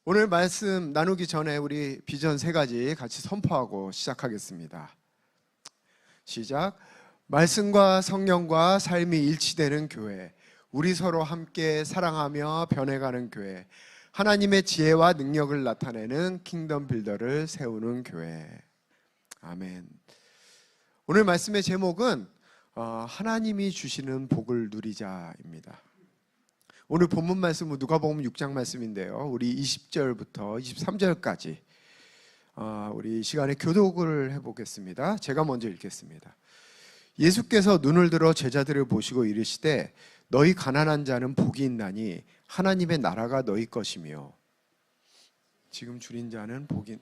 오늘 말씀 나누기 전에 우리 비전 세 가지 같이 선포하고 시작하겠습니다. 시작. 말씀과 성령과 삶이 일치되는 교회, 우리 서로 함께 사랑하며 변해가는 교회, 하나님의 지혜와 능력을 나타내는 킹덤 빌더를 세우는 교회. 아멘. 오늘 말씀의 제목은 하나님이 주시는 복을 누리자입니다. 오늘 본문 말씀은 누가복음 6장 말씀인데요, 우리 20절부터 23절까지 우리 시간에 교독을 해보겠습니다. 제가 먼저 읽겠습니다. 예수께서 눈을 들어 제자들을 보시고 이르시되 너희 가난한 자는 복이 있나니 하나님의 나라가 너희 것이며, 지금 줄인 자는 복이,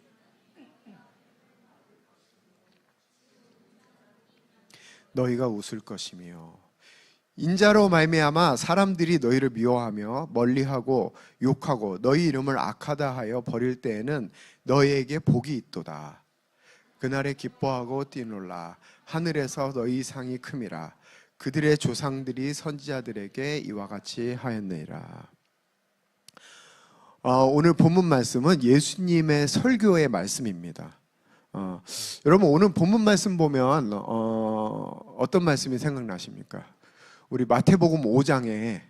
너희가 웃을 것이며, 인자로 말미암아 사람들이 너희를 미워하며 멀리하고 욕하고 너희 이름을 악하다 하여 버릴 때에는 너희에게 복이 있도다. 그날에 기뻐하고 뛰놀라. 하늘에서 너희 상이 큼이라. 그들의 조상들이 선지자들에게 이와 같이 하였느니라. 오늘 본문 말씀은 예수님의 설교의 말씀입니다. 여러분, 오늘 본문 말씀 보면 어떤 말씀이 생각나십니까? 우리 마태복음 5장에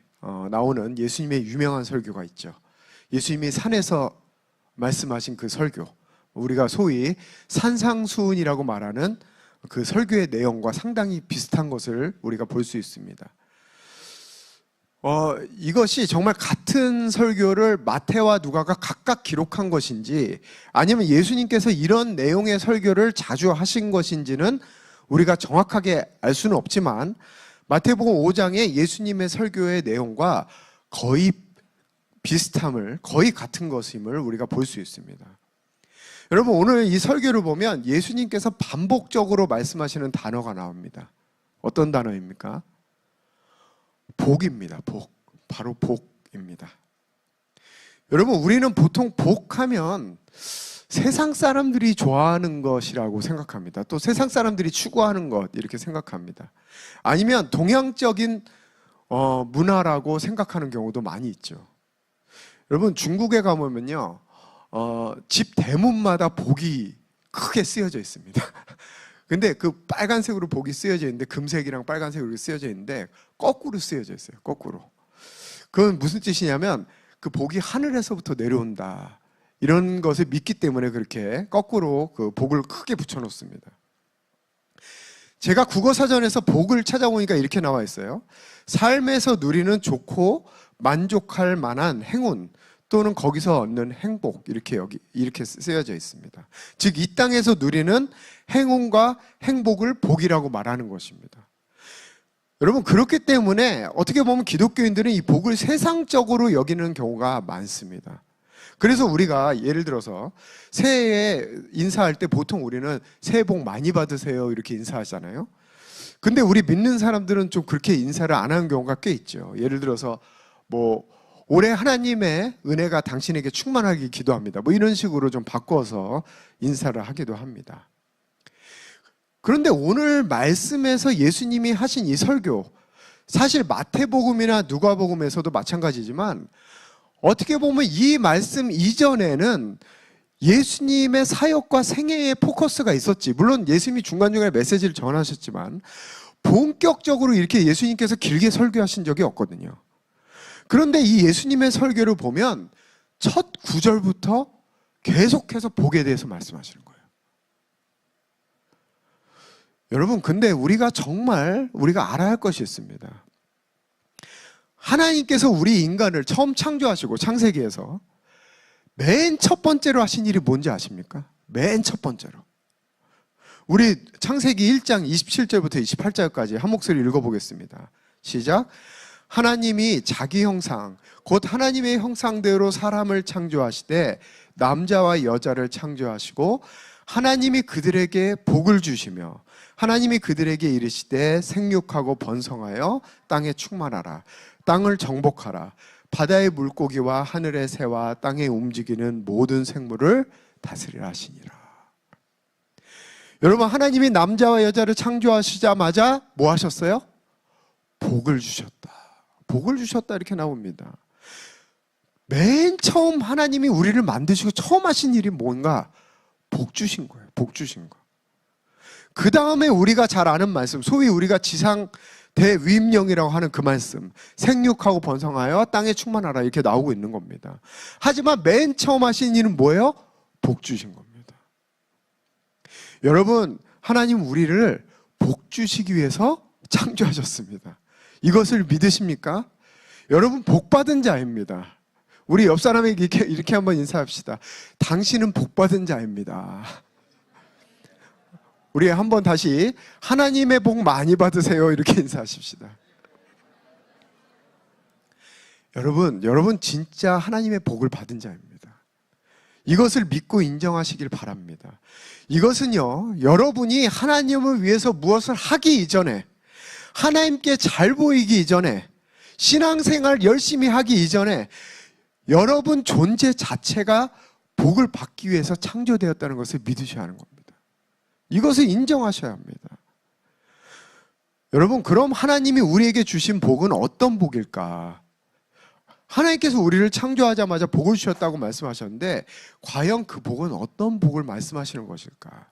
나오는 예수님의 유명한 설교가 있죠. 예수님이 산에서 말씀하신 그 설교, 우리가 소위 산상수훈이라고 말하는 그 설교의 내용과 상당히 비슷한 것을 우리가 볼 수 있습니다. 이것이 정말 같은 설교를 마태와 누가가 각각 기록한 것인지, 아니면 예수님께서 이런 내용의 설교를 자주 하신 것인지는 우리가 정확하게 알 수는 없지만, 마태복음 5장의 예수님의 설교의 내용과 거의 비슷함을, 거의 같은 것임을 우리가 볼 수 있습니다. 여러분, 오늘 이 설교를 보면 예수님께서 반복적으로 말씀하시는 단어가 나옵니다. 어떤 단어입니까? 복입니다. 복. 바로 복입니다. 여러분, 우리는 보통 복하면 세상 사람들이 좋아하는 것이라고 생각합니다. 또 세상 사람들이 추구하는 것, 이렇게 생각합니다. 아니면 동양적인 문화라고 생각하는 경우도 많이 있죠. 여러분, 중국에 가보면요, 집 대문마다 복이 크게 쓰여져 있습니다. 근데 그 빨간색으로 복이 쓰여져 있는데, 금색이랑 빨간색으로 쓰여져 있는데 거꾸로 쓰여져 있어요. 거꾸로. 그건 무슨 뜻이냐면 그 복이 하늘에서부터 내려온다, 이런 것을 믿기 때문에 그렇게 거꾸로 그 복을 크게 붙여놓습니다. 제가 국어사전에서 복을 찾아보니까 이렇게 나와 있어요. 삶에서 누리는 좋고 만족할 만한 행운 또는 거기서 얻는 행복, 이렇게 쓰여져 있습니다. 즉, 이 땅에서 누리는 행운과 행복을 복이라고 말하는 것입니다. 여러분, 그렇기 때문에 어떻게 보면 기독교인들은 이 복을 세상적으로 여기는 경우가 많습니다. 그래서 우리가 예를 들어서 새해에 인사할 때 보통 우리는 새해 복 많이 받으세요, 이렇게 인사하잖아요. 근데 우리 믿는 사람들은 좀 그렇게 인사를 안 하는 경우가 꽤 있죠. 예를 들어서 올해 하나님의 은혜가 당신에게 충만하길 기도합니다, 이런 식으로 좀 바꿔서 인사를 하기도 합니다. 그런데 오늘 말씀에서 예수님이 하신 이 설교, 사실 마태복음이나 누가복음에서도 마찬가지지만 어떻게 보면 이 말씀 이전에는 예수님의 사역과 생애의 포커스가 있었지, 물론 예수님이 중간중간에 메시지를 전하셨지만 본격적으로 이렇게 예수님께서 길게 설교하신 적이 없거든요. 그런데 이 예수님의 설교를 보면 첫 구절부터 계속해서 복에 대해서 말씀하시는 거예요. 여러분, 근데 우리가 알아야 할 것이 있습니다. 하나님께서 우리 인간을 처음 창조하시고 창세기에서 맨 첫 번째로 하신 일이 뭔지 아십니까? 맨 첫 번째로. 우리 창세기 1장 27절부터 28절까지 한 목소리 읽어보겠습니다. 시작. 하나님이 자기 형상, 곧 하나님의 형상대로 사람을 창조하시되 남자와 여자를 창조하시고 하나님이 그들에게 복을 주시며 하나님이 그들에게 이르시되 생육하고 번성하여 땅에 충만하라. 땅을 정복하라. 바다의 물고기와 하늘의 새와 땅에 움직이는 모든 생물을 다스리라 하시니라. 여러분, 하나님이 남자와 여자를 창조하시자마자 뭐 하셨어요? 복을 주셨다. 복을 주셨다, 이렇게 나옵니다. 맨 처음 하나님이 우리를 만드시고 처음 하신 일이 뭔가? 복 주신 거예요. 복 주신 거. 그 다음에 우리가 잘 아는 말씀, 소위 우리가 지상 대위임령이라고 하는 그 말씀, 생육하고 번성하여 땅에 충만하라, 이렇게 나오고 있는 겁니다. 하지만 맨 처음 하신 일은 뭐예요? 복 주신 겁니다. 여러분, 하나님 우리를 복 주시기 위해서 창조하셨습니다. 이것을 믿으십니까? 여러분, 복 받은 자입니다. 우리 옆 사람에게 이렇게 한번 인사합시다. 당신은 복 받은 자입니다. 우리 한번 다시 하나님의 복 많이 받으세요, 이렇게 인사하십시다. 여러분 진짜 하나님의 복을 받은 자입니다. 이것을 믿고 인정하시길 바랍니다. 이것은요, 여러분이 하나님을 위해서 무엇을 하기 이전에, 하나님께 잘 보이기 이전에, 신앙생활 열심히 하기 이전에 여러분 존재 자체가 복을 받기 위해서 창조되었다는 것을 믿으셔야 하는 겁니다. 이것을 인정하셔야 합니다. 여러분, 그럼 하나님이 우리에게 주신 복은 어떤 복일까? 하나님께서 우리를 창조하자마자 복을 주셨다고 말씀하셨는데 과연 그 복은 어떤 복을 말씀하시는 것일까?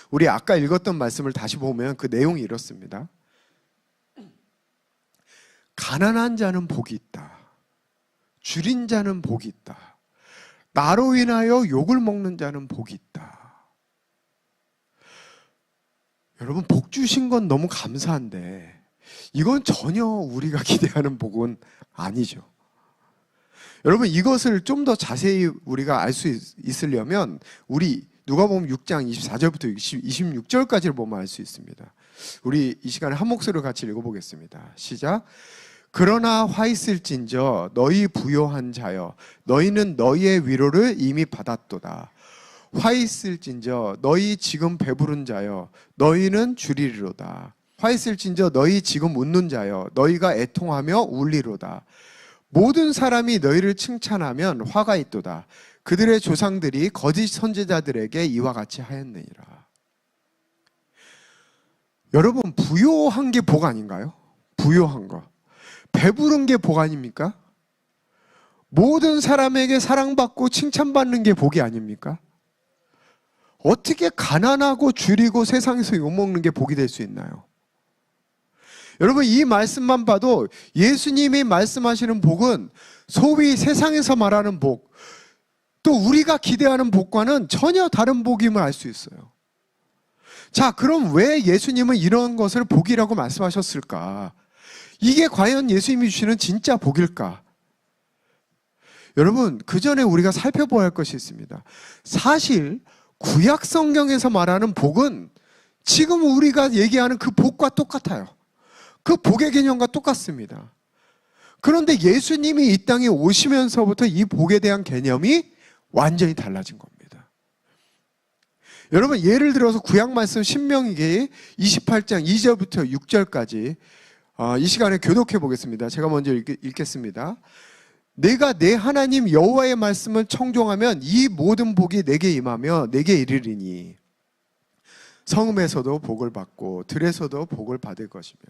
우리 아까 읽었던 말씀을 다시 보면 그 내용이 이렇습니다. 가난한 자는 복이 있다. 줄인 자는 복이 있다. 나로 인하여 욕을 먹는 자는 복이 있다. 여러분, 복 주신 건 너무 감사한데 이건 전혀 우리가 기대하는 복은 아니죠. 여러분, 이것을 좀 더 자세히 우리가 알 수 있으려면 우리 누가복음 6장 24절부터 26절까지를 보면 알 수 있습니다. 우리 이 시간에 한 목소리로 같이 읽어보겠습니다. 시작. 그러나 화 있을진저 너희 부요한 자여 너희는 너희의 위로를 이미 받았도다. 화 있을진저 너희 지금 배부른 자여 너희는 주리리로다. 화 있을진저 너희 지금 웃는 자여 너희가 애통하며 울리로다. 모든 사람이 너희를 칭찬하면 화가 있도다. 그들의 조상들이 거짓 선지자들에게 이와 같이 하였느니라. 여러분, 부요한 게 복 아닌가요? 부요한 거. 배부른 게 복 아닙니까? 모든 사람에게 사랑받고 칭찬받는 게 복이 아닙니까? 어떻게 가난하고 줄이고 세상에서 욕먹는 게 복이 될 수 있나요? 여러분, 이 말씀만 봐도 예수님이 말씀하시는 복은 소위 세상에서 말하는 복, 또 우리가 기대하는 복과는 전혀 다른 복임을 알 수 있어요. 자, 그럼 왜 예수님은 이런 것을 복이라고 말씀하셨을까? 이게 과연 예수님이 주시는 진짜 복일까? 여러분, 그 전에 우리가 살펴봐야 할 것이 있습니다. 사실 구약 성경에서 말하는 복은 지금 우리가 얘기하는 그 복과 똑같아요. 그 복의 개념과 똑같습니다. 그런데 예수님이 이 땅에 오시면서부터 이 복에 대한 개념이 완전히 달라진 겁니다. 여러분, 예를 들어서 구약 말씀 신명기 28장 2절부터 6절까지 이 시간에 교독해 보겠습니다. 제가 먼저 읽겠습니다. 내가 내 하나님 여호와의 말씀을 청종하면 이 모든 복이 내게 임하며 내게 이르리니 성읍에서도 복을 받고 들에서도 복을 받을 것이며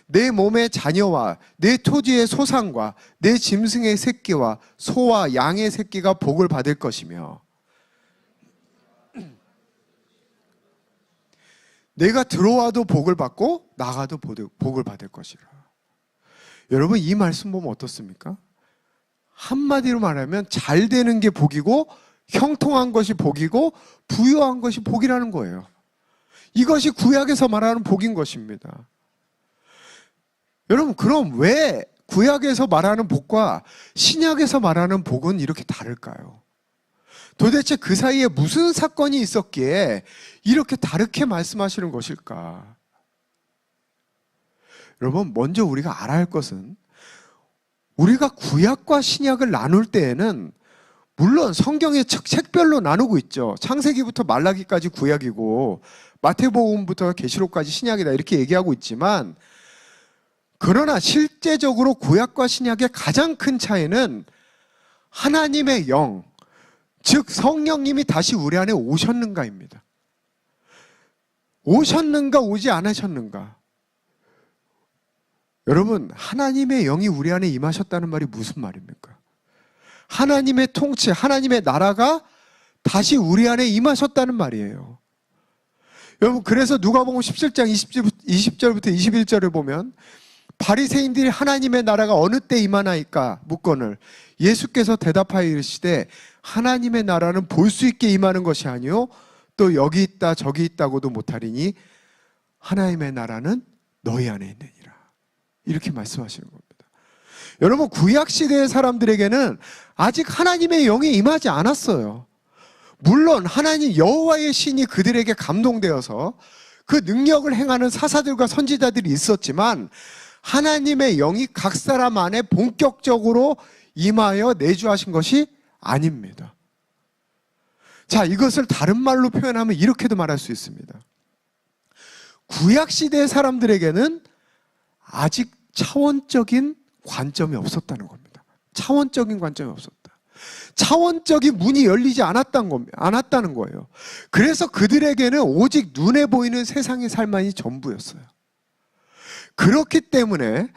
내 몸의 자녀와 내 토지의 소산과 내 짐승의 새끼와 소와 양의 새끼가 복을 받을 것이며 내가 들어와도 복을 받고 나가도 복을 받을 것이라. 여러분, 이 말씀 보면 어떻습니까? 한마디로 말하면 잘 되는 게 복이고 형통한 것이 복이고 부유한 것이 복이라는 거예요. 이것이 구약에서 말하는 복인 것입니다. 여러분, 그럼 왜 구약에서 말하는 복과 신약에서 말하는 복은 이렇게 다를까요? 도대체 그 사이에 무슨 사건이 있었기에 이렇게 다르게 말씀하시는 것일까? 여러분, 먼저 우리가 알아야 할 것은 우리가 구약과 신약을 나눌 때에는 물론 성경의 책별로 나누고 있죠. 창세기부터 말라기까지 구약이고 마태복음부터 계시록까지 신약이다 이렇게 얘기하고 있지만, 그러나 실제적으로 구약과 신약의 가장 큰 차이는 하나님의 영, 즉 성령님이 다시 우리 안에 오셨는가입니다. 오셨는가 오지 않으셨는가. 여러분, 하나님의 영이 우리 안에 임하셨다는 말이 무슨 말입니까? 하나님의 통치, 하나님의 나라가 다시 우리 안에 임하셨다는 말이에요. 여러분, 그래서 누가복음 17장 20절부터 21절을 보면 바리새인들이 하나님의 나라가 어느 때 임하나이까 묻거늘 예수께서 대답하여 이르시되 하나님의 나라는 볼 수 있게 임하는 것이 아니요 또 여기 있다 저기 있다고도 못하리니 하나님의 나라는 너희 안에 있느니라. 이렇게 말씀하시는 겁니다. 여러분, 구약시대의 사람들에게는 아직 하나님의 영이 임하지 않았어요. 물론 하나님 여호와의 신이 그들에게 감동되어서 그 능력을 행하는 사사들과 선지자들이 있었지만 하나님의 영이 각 사람 안에 본격적으로 임하여 내주하신 것이 아닙니다. 자, 이것을 다른 말로 표현하면 이렇게도 말할 수 있습니다. 구약시대의 사람들에게는 아직 차원적인 관점이 없었다는 겁니다. 차원적인 관점이 없었다. 차원적인 문이 열리지 않았다는 거예요. 그래서 그들에게는 오직 눈에 보이는 세상의 삶만이 전부였어요. 그렇기 때문에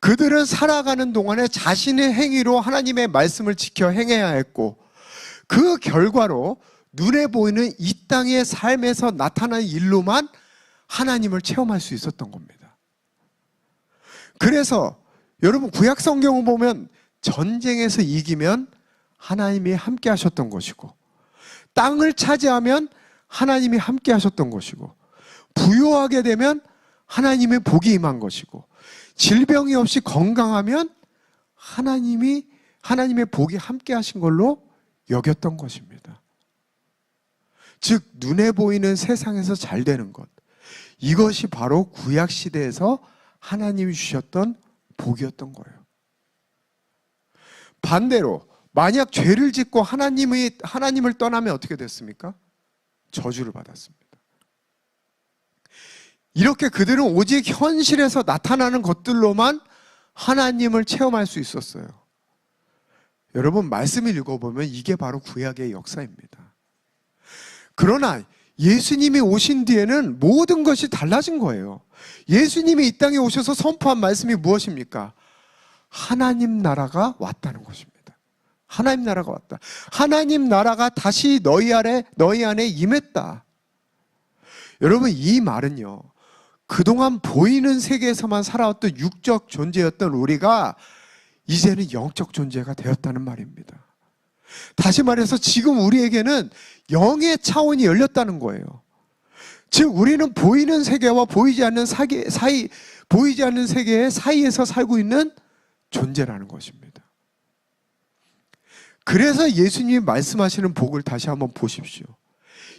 그들은 살아가는 동안에 자신의 행위로 하나님의 말씀을 지켜 행해야 했고 그 결과로 눈에 보이는 이 땅의 삶에서 나타나는 일로만 하나님을 체험할 수 있었던 겁니다. 그래서 여러분, 구약 성경을 보면 전쟁에서 이기면 하나님이 함께 하셨던 것이고 땅을 차지하면 하나님이 함께 하셨던 것이고 부유하게 되면 하나님의 복이 임한 것이고 질병이 없이 건강하면 하나님의 복이 함께 하신 걸로 여겼던 것입니다. 즉 눈에 보이는 세상에서 잘 되는 것, 이것이 바로 구약시대에서 하나님이 주셨던 복이었던 거예요. 반대로 만약 죄를 짓고 하나님을 떠나면 어떻게 됐습니까? 저주를 받았습니다. 이렇게 그들은 오직 현실에서 나타나는 것들로만 하나님을 체험할 수 있었어요. 여러분, 말씀을 읽어보면 이게 바로 구약의 역사입니다. 그러나 예수님이 오신 뒤에는 모든 것이 달라진 거예요. 예수님이 이 땅에 오셔서 선포한 말씀이 무엇입니까? 하나님 나라가 왔다는 것입니다. 하나님 나라가 왔다. 하나님 나라가 다시 너희 안에 임했다. 여러분, 이 말은요, 그동안 보이는 세계에서만 살아왔던 육적 존재였던 우리가 이제는 영적 존재가 되었다는 말입니다. 다시 말해서 지금 우리에게는 영의 차원이 열렸다는 거예요. 즉 우리는 보이는 세계와 보이지 않는 세계의 사이에서 살고 있는 존재라는 것입니다. 그래서 예수님이 말씀하시는 복을 다시 한번 보십시오.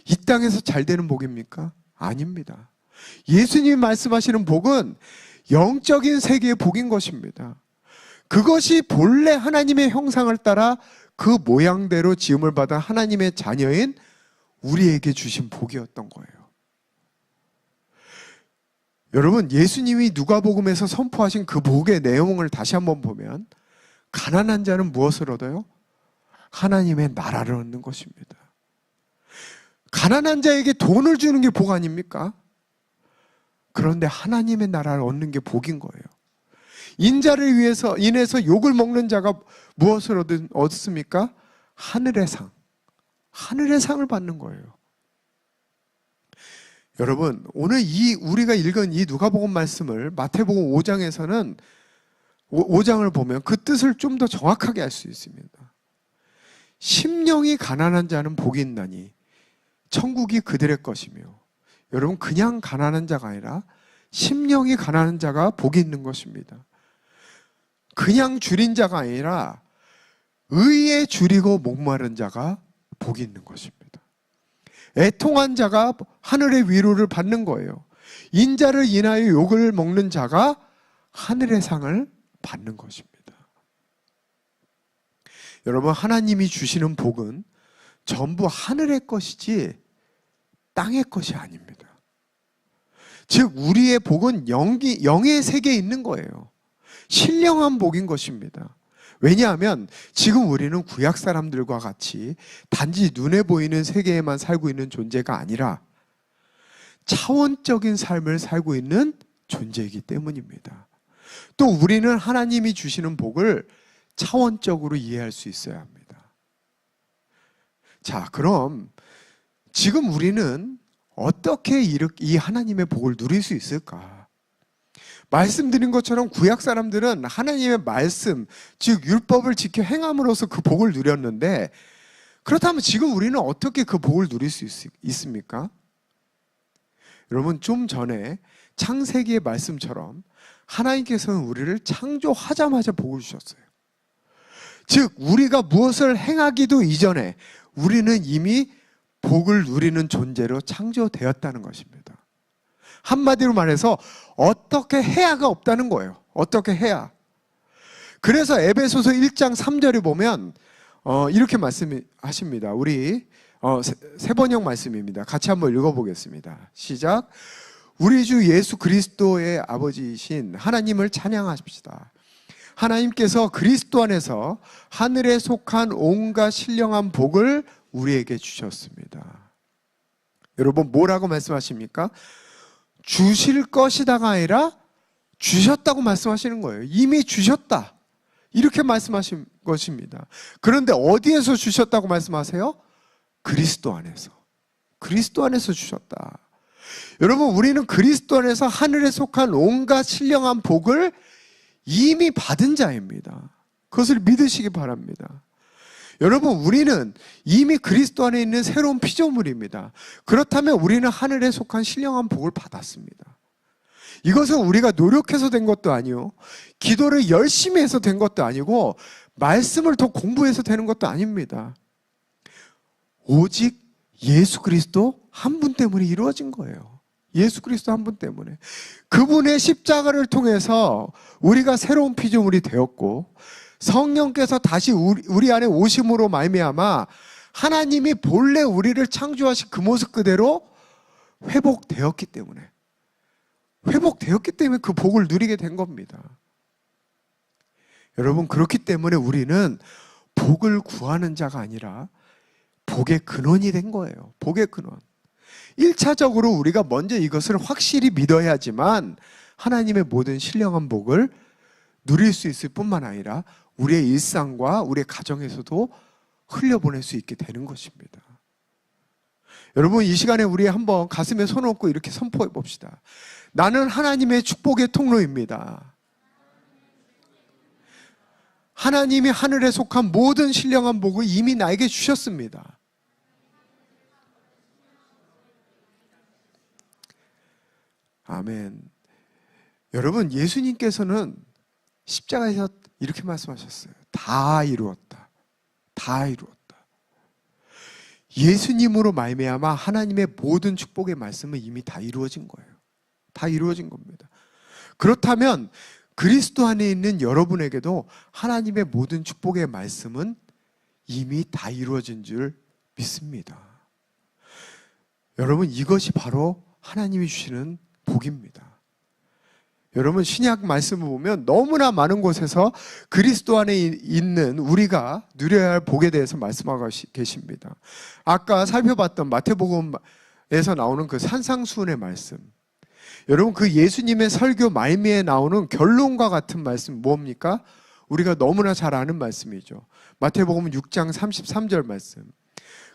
이 땅에서 잘 되는 복입니까? 아닙니다. 예수님이 말씀하시는 복은 영적인 세계의 복인 것입니다. 그것이 본래 하나님의 형상을 따라 그 모양대로 지음을 받아 하나님의 자녀인 우리에게 주신 복이었던 거예요. 여러분, 예수님이 누가복음에서 선포하신 그 복의 내용을 다시 한번 보면 가난한 자는 무엇을 얻어요? 하나님의 나라를 얻는 것입니다. 가난한 자에게 돈을 주는 게 복 아닙니까? 그런데 하나님의 나라를 얻는 게 복인 거예요. 인자를 인해서 욕을 먹는 자가 무엇을 얻습니까? 하늘의 상. 하늘의 상을 받는 거예요. 여러분, 오늘 우리가 읽은 이 누가복음 말씀을 마태복음 5장에서는 5장을 보면 그 뜻을 좀 더 정확하게 알 수 있습니다. 심령이 가난한 자는 복이 있나니 천국이 그들의 것이며, 여러분, 그냥 가난한 자가 아니라 심령이 가난한 자가 복이 있는 것입니다. 그냥 줄인 자가 아니라 의에 줄이고 목마른 자가 복이 있는 것입니다. 애통한 자가 하늘의 위로를 받는 거예요. 인자를 인하여 욕을 먹는 자가 하늘의 상을 받는 것입니다. 여러분, 하나님이 주시는 복은 전부 하늘의 것이지 땅의 것이 아닙니다. 즉 우리의 복은 영의 세계에 있는 거예요. 신령한 복인 것입니다. 왜냐하면 지금 우리는 구약 사람들과 같이 단지 눈에 보이는 세계에만 살고 있는 존재가 아니라 차원적인 삶을 살고 있는 존재이기 때문입니다. 또 우리는 하나님이 주시는 복을 차원적으로 이해할 수 있어야 합니다. 자, 그럼 지금 우리는 어떻게 이 하나님의 복을 누릴 수 있을까? 말씀드린 것처럼 구약 사람들은 하나님의 말씀, 즉 율법을 지켜 행함으로써 그 복을 누렸는데, 그렇다면 지금 우리는 어떻게 그 복을 누릴 수 있습니까? 여러분, 좀 전에 창세기의 말씀처럼 하나님께서는 우리를 창조하자마자 복을 주셨어요. 즉 우리가 무엇을 행하기도 이전에 우리는 이미 복을 누리는 존재로 창조되었다는 것입니다. 한마디로 말해서 어떻게 해야가 없다는 거예요. 어떻게 해야. 그래서 에베소서 1장 3절에 보면 이렇게 말씀하십니다. 우리 세 번역 말씀입니다. 같이 한번 읽어보겠습니다. 시작. 우리 주 예수 그리스도의 아버지이신 하나님을 찬양하십시다. 하나님께서 그리스도 안에서 하늘에 속한 온갖 신령한 복을 우리에게 주셨습니다. 여러분, 뭐라고 말씀하십니까? 주실 것이다가 아니라 주셨다고 말씀하시는 거예요. 이미 주셨다, 이렇게 말씀하신 것입니다. 그런데 어디에서 주셨다고 말씀하세요? 그리스도 안에서. 그리스도 안에서 주셨다. 여러분, 우리는 그리스도 안에서 하늘에 속한 온갖 신령한 복을 이미 받은 자입니다. 그것을 믿으시기 바랍니다. 여러분, 우리는 이미 그리스도 안에 있는 새로운 피조물입니다. 그렇다면 우리는 하늘에 속한 신령한 복을 받았습니다. 이것은 우리가 노력해서 된 것도 아니요, 기도를 열심히 해서 된 것도 아니고, 말씀을 더 공부해서 되는 것도 아닙니다. 오직 예수 그리스도 한 분 때문에 이루어진 거예요. 예수 그리스도 한 분 때문에. 그분의 십자가를 통해서 우리가 새로운 피조물이 되었고, 성령께서 다시 우리 안에 오심으로 말미암아 하나님이 본래 우리를 창조하신 그 모습 그대로 회복되었기 때문에 그 복을 누리게 된 겁니다. 여러분, 그렇기 때문에 우리는 복을 구하는 자가 아니라 복의 근원이 된 거예요. 복의 근원. 1차적으로 우리가 먼저 이것을 확실히 믿어야지만 하나님의 모든 신령한 복을 누릴 수 있을 뿐만 아니라 우리의 일상과 우리의 가정에서도 흘려보낼 수 있게 되는 것입니다. 여러분, 이 시간에 우리 한번 가슴에 손을 얹고 이렇게 선포해 봅시다. 나는 하나님의 축복의 통로입니다. 하나님이 하늘에 속한 모든 신령한 복을 이미 나에게 주셨습니다. 아멘. 여러분, 예수님께서는 십자가에서 이렇게 말씀하셨어요. 다 이루었다. 다 이루었다. 예수님으로 말미암아 하나님의 모든 축복의 말씀은 이미 다 이루어진 거예요. 다 이루어진 겁니다. 그렇다면 그리스도 안에 있는 여러분에게도 하나님의 모든 축복의 말씀은 이미 다 이루어진 줄 믿습니다. 여러분, 이것이 바로 하나님이 주시는 복입니다. 여러분, 신약 말씀을 보면 너무나 많은 곳에서 그리스도 안에 있는 우리가 누려야 할 복에 대해서 말씀하고 계십니다. 아까 살펴봤던 마태복음에서 나오는 그 산상수훈의 말씀, 여러분, 그 예수님의 설교 말미에 나오는 결론과 같은 말씀 뭡니까? 우리가 너무나 잘 아는 말씀이죠. 마태복음 6장 33절 말씀.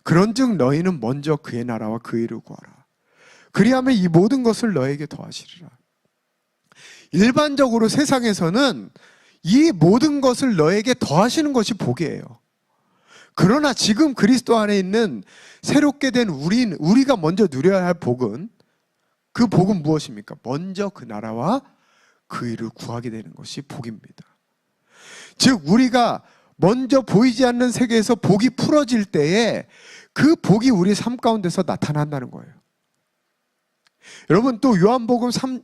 그런즉 너희는 먼저 그의 나라와 그의 일을 구하라. 그리하면 이 모든 것을 너에게 더하시리라. 일반적으로 세상에서는 이 모든 것을 너에게 더하시는 것이 복이에요. 그러나 지금 그리스도 안에 있는 새롭게 된 우리가 먼저 누려야 할 복은, 그 복은 무엇입니까? 먼저 그 나라와 그 일을 구하게 되는 것이 복입니다. 즉 우리가 먼저 보이지 않는 세계에서 복이 풀어질 때에 그 복이 우리 삶 가운데서 나타난다는 거예요. 여러분, 또 요한 3서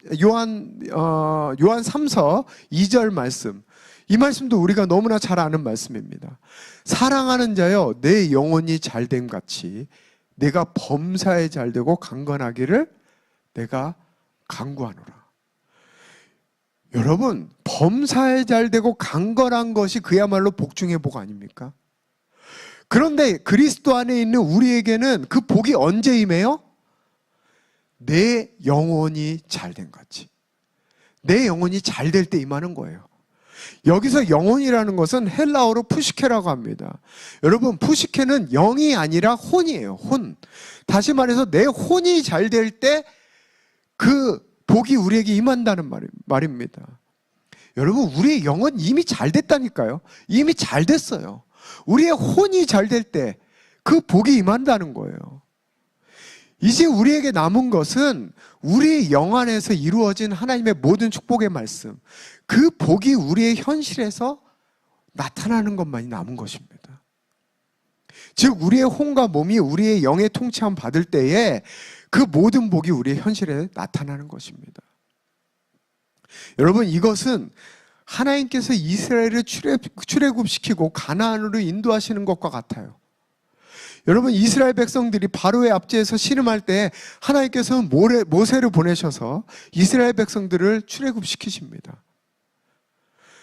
2절 말씀, 이 말씀도 우리가 너무나 잘 아는 말씀입니다. 사랑하는 자여, 내 영혼이 잘됨 같이 내가 범사에 잘되고 강건하기를 내가 간구하노라. 여러분, 범사에 잘되고 강건한 것이 그야말로 복 중의 복 아닙니까? 그런데 그리스도 안에 있는 우리에게는 그 복이 언제 임해요? 내 영혼이 잘된 같이, 내 영혼이 잘 될 때 임하는 거예요. 여기서 영혼이라는 것은 헬라어로 푸시케라고 합니다. 여러분, 푸시케는 영이 아니라 혼이에요. 혼. 다시 말해서 내 혼이 잘 될 때 그 복이 우리에게 임한다는 말입니다. 여러분, 우리의 영은 이미 잘 됐다니까요. 이미 잘 됐어요. 우리의 혼이 잘 될 때 그 복이 임한다는 거예요. 이제 우리에게 남은 것은 우리 영 안에서 이루어진 하나님의 모든 축복의 말씀, 그 복이 우리의 현실에서 나타나는 것만이 남은 것입니다. 즉 우리의 혼과 몸이 우리의 영의 통치함 받을 때에 그 모든 복이 우리의 현실에 나타나는 것입니다. 여러분, 이것은 하나님께서 이스라엘을 출애굽시키고 가나안으로 인도하시는 것과 같아요. 여러분, 이스라엘 백성들이 바로의 앞제에서 신음할 때 하나님께서는 모세를 보내셔서 이스라엘 백성들을 출애굽시키십니다.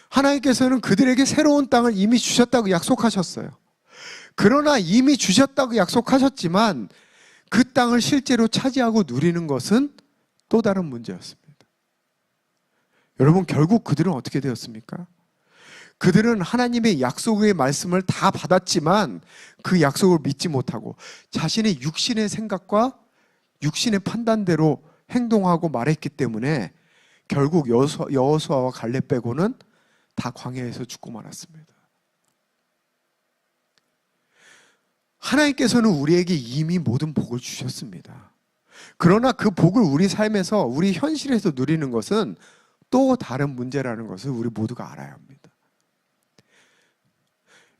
하나님께서는 그들에게 새로운 땅을 이미 주셨다고 약속하셨어요. 그러나 이미 주셨다고 약속하셨지만 그 땅을 실제로 차지하고 누리는 것은 또 다른 문제였습니다. 여러분, 결국 그들은 어떻게 되었습니까? 그들은 하나님의 약속의 말씀을 다 받았지만 그 약속을 믿지 못하고 자신의 육신의 생각과 육신의 판단대로 행동하고 말했기 때문에 결국 여호수아와 갈렙 빼고는 다 광야에서 죽고 말았습니다. 하나님께서는 우리에게 이미 모든 복을 주셨습니다. 그러나 그 복을 우리 삶에서, 우리 현실에서 누리는 것은 또 다른 문제라는 것을 우리 모두가 알아야 합니다.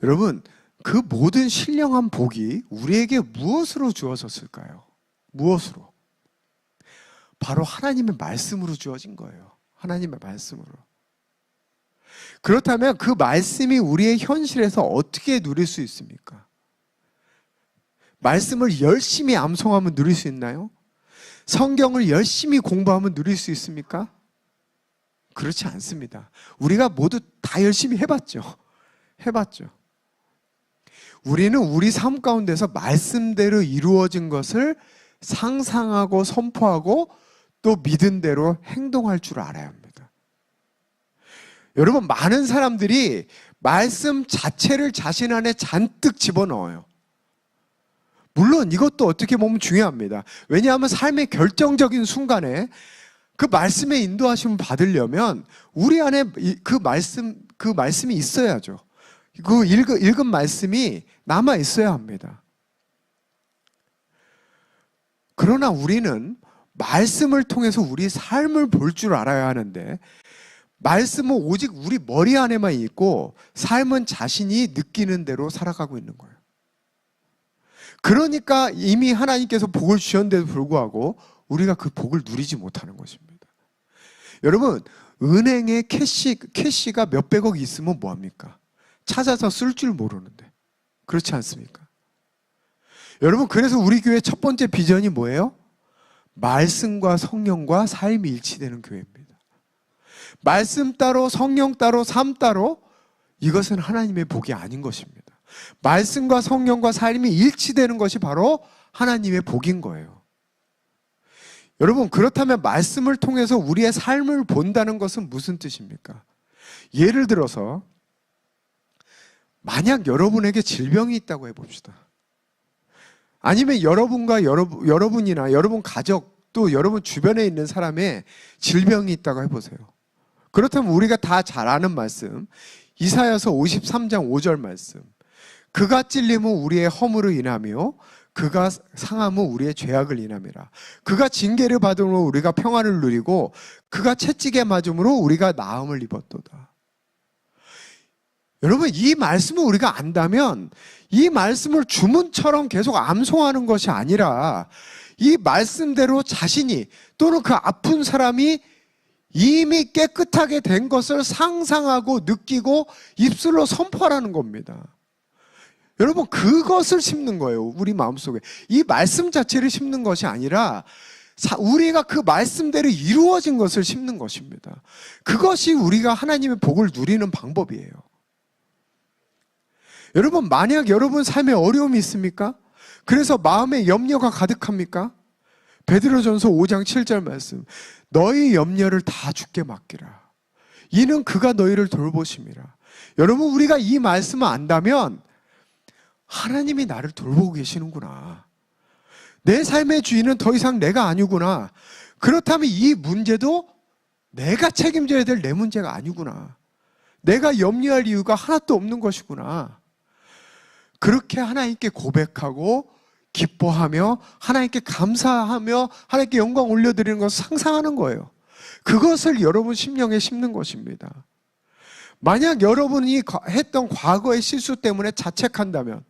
여러분, 그 모든 신령한 복이 우리에게 무엇으로 주어졌을까요? 무엇으로? 바로 하나님의 말씀으로 주어진 거예요. 하나님의 말씀으로. 그렇다면 그 말씀이 우리의 현실에서 어떻게 누릴 수 있습니까? 말씀을 열심히 암송하면 누릴 수 있나요? 성경을 열심히 공부하면 누릴 수 있습니까? 그렇지 않습니다. 우리가 모두 다 열심히 해봤죠. 우리는 우리 삶 가운데서 말씀대로 이루어진 것을 상상하고 선포하고 또 믿은 대로 행동할 줄 알아야 합니다. 여러분, 많은 사람들이 말씀 자체를 자신 안에 잔뜩 집어넣어요. 물론 이것도 어떻게 보면 중요합니다. 왜냐하면 삶의 결정적인 순간에 그 말씀의 인도하심을 받으려면 우리 안에 그 말씀이 있어야죠. 그 읽은 말씀이 남아 있어야 합니다. 그러나 우리는 말씀을 통해서 우리 삶을 볼 줄 알아야 하는데, 말씀은 오직 우리 머리 안에만 있고 삶은 자신이 느끼는 대로 살아가고 있는 거예요. 그러니까 이미 하나님께서 복을 주셨는데도 불구하고 우리가 그 복을 누리지 못하는 것입니다. 여러분, 은행에 캐시가 몇백억이 있으면 뭐합니까? 찾아서 쓸 줄 모르는데. 그렇지 않습니까? 여러분, 그래서 우리 교회 첫 번째 비전이 뭐예요? 말씀과 성령과 삶이 일치되는 교회입니다. 말씀 따로, 성령 따로, 삶 따로, 이것은 하나님의 복이 아닌 것입니다. 말씀과 성령과 삶이 일치되는 것이 바로 하나님의 복인 거예요. 여러분, 그렇다면 말씀을 통해서 우리의 삶을 본다는 것은 무슨 뜻입니까? 예를 들어서 만약 여러분에게 질병이 있다고 해봅시다. 아니면 여러분이나 여러분 가족, 또 여러분 주변에 있는 사람의 질병이 있다고 해보세요. 그렇다면 우리가 다 잘 아는 말씀, 이사야서 53장 5절 말씀. 그가 찔림은 우리의 허물을 인하며 그가 상함은 우리의 죄악을 인함이라. 그가 징계를 받음으로 우리가 평안을 누리고 그가 채찍에 맞음으로 우리가 나음을 입었도다. 여러분, 이 말씀을 우리가 안다면 이 말씀을 주문처럼 계속 암송하는 것이 아니라 이 말씀대로 자신이 또는 그 아픈 사람이 이미 깨끗하게 된 것을 상상하고 느끼고 입술로 선포하라는 겁니다. 여러분, 그것을 심는 거예요. 우리 마음속에. 이 말씀 자체를 심는 것이 아니라 우리가 그 말씀대로 이루어진 것을 심는 것입니다. 그것이 우리가 하나님의 복을 누리는 방법이에요. 여러분, 만약 여러분 삶에 어려움이 있습니까? 그래서 마음에 염려가 가득합니까? 베드로전서 5장 7절 말씀. 너희 염려를 다 주께 맡기라. 이는 그가 너희를 돌보심이라. 여러분, 우리가 이 말씀을 안다면 하나님이 나를 돌보고 계시는구나. 내 삶의 주인은 더 이상 내가 아니구나. 그렇다면 이 문제도 내가 책임져야 될 내 문제가 아니구나. 내가 염려할 이유가 하나도 없는 것이구나. 그렇게 하나님께 고백하고 기뻐하며 하나님께 감사하며 하나님께 영광 올려드리는 것을 상상하는 거예요. 그것을 여러분 심령에 심는 것입니다. 만약 여러분이 했던 과거의 실수 때문에 자책한다면,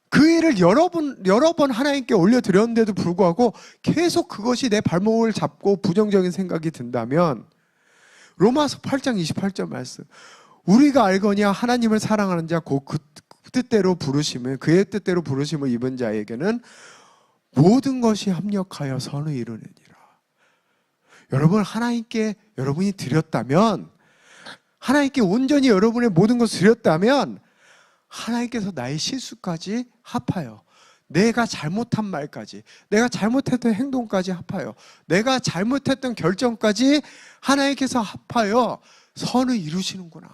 그 일을 여러 번 하나님께 올려드렸는데도 불구하고 계속 그것이 내 발목을 잡고 부정적인 생각이 든다면, 로마서 8장 28절 말씀, 우리가 알거니와 하나님을 사랑하는 자 곧 그 뜻대로 부르심을, 그의 뜻대로 부르심을 입은 자에게는 모든 것이 합력하여 선을 이루느니라. 여러분, 하나님께 여러분이 드렸다면, 하나님께 온전히 여러분의 모든 것을 드렸다면 하나님께서 나의 실수까지 합하여, 내가 잘못한 말까지, 내가 잘못했던 행동까지 합하여, 내가 잘못했던 결정까지 하나님께서 합하여 선을 이루시는구나.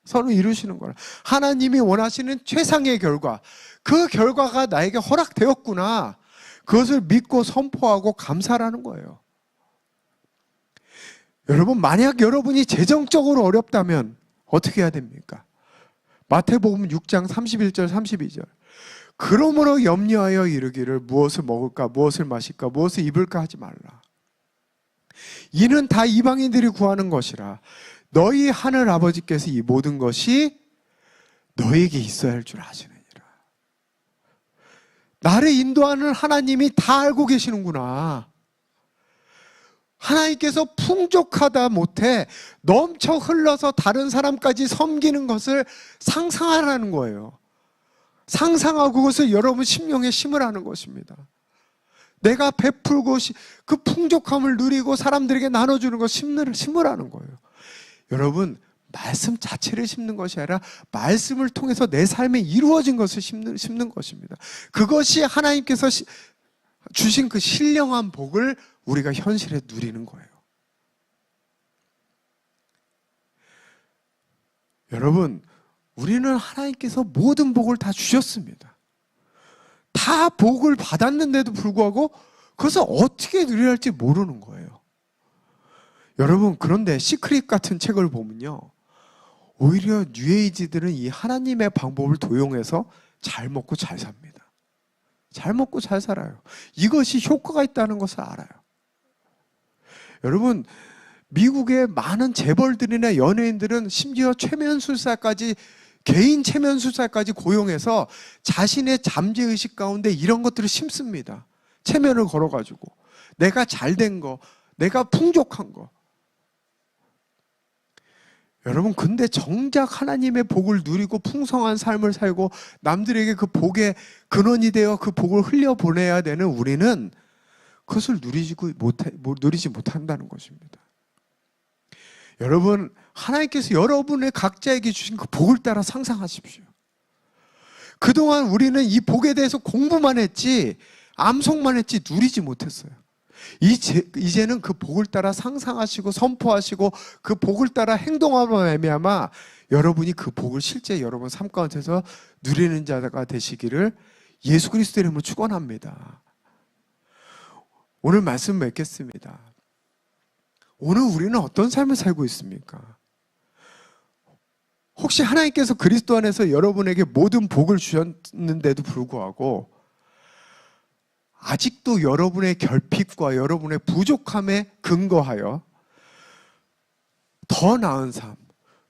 선을 이루시는구나. 하나님이 원하시는 최상의 결과, 그 결과가 나에게 허락되었구나. 그것을 믿고 선포하고 감사하는 거예요. 여러분, 만약 여러분이 재정적으로 어렵다면 어떻게 해야 됩니까? 마태복음 6장 31절 32절. 그러므로 염려하여 이르기를 무엇을 먹을까, 무엇을 마실까, 무엇을 입을까 하지 말라. 이는 다 이방인들이 구하는 것이라. 너희 하늘 아버지께서 이 모든 것이 너에게 있어야 할 줄 아시느니라. 나를 인도하는 하나님이 다 알고 계시는구나. 하나님께서 풍족하다 못해 넘쳐 흘러서 다른 사람까지 섬기는 것을 상상하라는 거예요. 상상하고 그것을 여러분 심령에 심으라는 것입니다. 내가 베풀고 그 풍족함을 누리고 사람들에게 나눠주는 것 심으라는 거예요. 여러분, 말씀 자체를 심는 것이 아니라 말씀을 통해서 내 삶에 이루어진 것을 심는 것입니다. 그것이 하나님께서 주신 그 신령한 복을 우리가 현실에 누리는 거예요. 여러분, 우리는 하나님께서 모든 복을 다 주셨습니다. 다 복을 받았는데도 불구하고 그것을 어떻게 누려야 할지 모르는 거예요. 여러분, 그런데 시크릿 같은 책을 보면요, 오히려 뉴에이지들은 이 하나님의 방법을 도용해서 잘 먹고 잘 삽니다. 잘 먹고 잘 살아요. 이것이 효과가 있다는 것을 알아요. 여러분, 미국의 많은 재벌들이나 연예인들은 심지어 최면술사까지, 개인 최면술사까지 고용해서 자신의 잠재의식 가운데 이런 것들을 심습니다. 체면을 걸어가지고 내가 잘된 거, 내가 풍족한 거. 여러분, 근데 정작 하나님의 복을 누리고 풍성한 삶을 살고 남들에게 그 복의 근원이 되어 그 복을 흘려보내야 되는 우리는 그것을 누리지 못한다는 것입니다. 여러분, 하나님께서 여러분의 각자에게 주신 그 복을 따라 상상하십시오. 그동안 우리는 이 복에 대해서 공부만 했지, 암송만 했지 누리지 못했어요. 이제는 그 복을 따라 상상하시고 선포하시고 그 복을 따라 행동함으로 말미암아 여러분이 그 복을 실제 여러분 삶 가운데서 누리는 자가 되시기를 예수 그리스도의 이름으로 축원합니다. 오늘 말씀 맺겠습니다. 오늘 우리는 어떤 삶을 살고 있습니까? 혹시 하나님께서 그리스도 안에서 여러분에게 모든 복을 주셨는데도 불구하고 아직도 여러분의 결핍과 여러분의 부족함에 근거하여 더 나은 삶,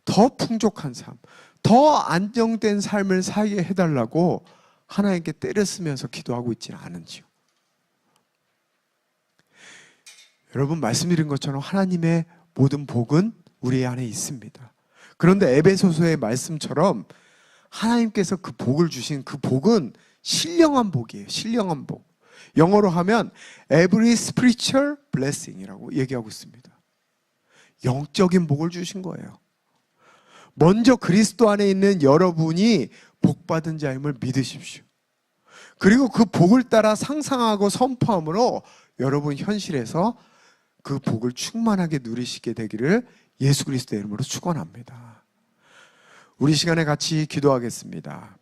더 풍족한 삶, 더 안정된 삶을 살게 해달라고 하나님께 때를 쓰면서 기도하고 있지는 않은지요? 여러분, 말씀드린 것처럼 하나님의 모든 복은 우리 안에 있습니다. 그런데 에베소서의 말씀처럼 하나님께서 그 복을 주신 그 복은 신령한 복이에요. 신령한 복. 영어로 하면 every spiritual blessing이라고 얘기하고 있습니다. 영적인 복을 주신 거예요. 먼저 그리스도 안에 있는 여러분이 복받은 자임을 믿으십시오. 그리고 그 복을 따라 상상하고 선포함으로 여러분 현실에서 그 복을 충만하게 누리시게 되기를 예수 그리스도의 이름으로 축원합니다. 우리 시간에 같이 기도하겠습니다.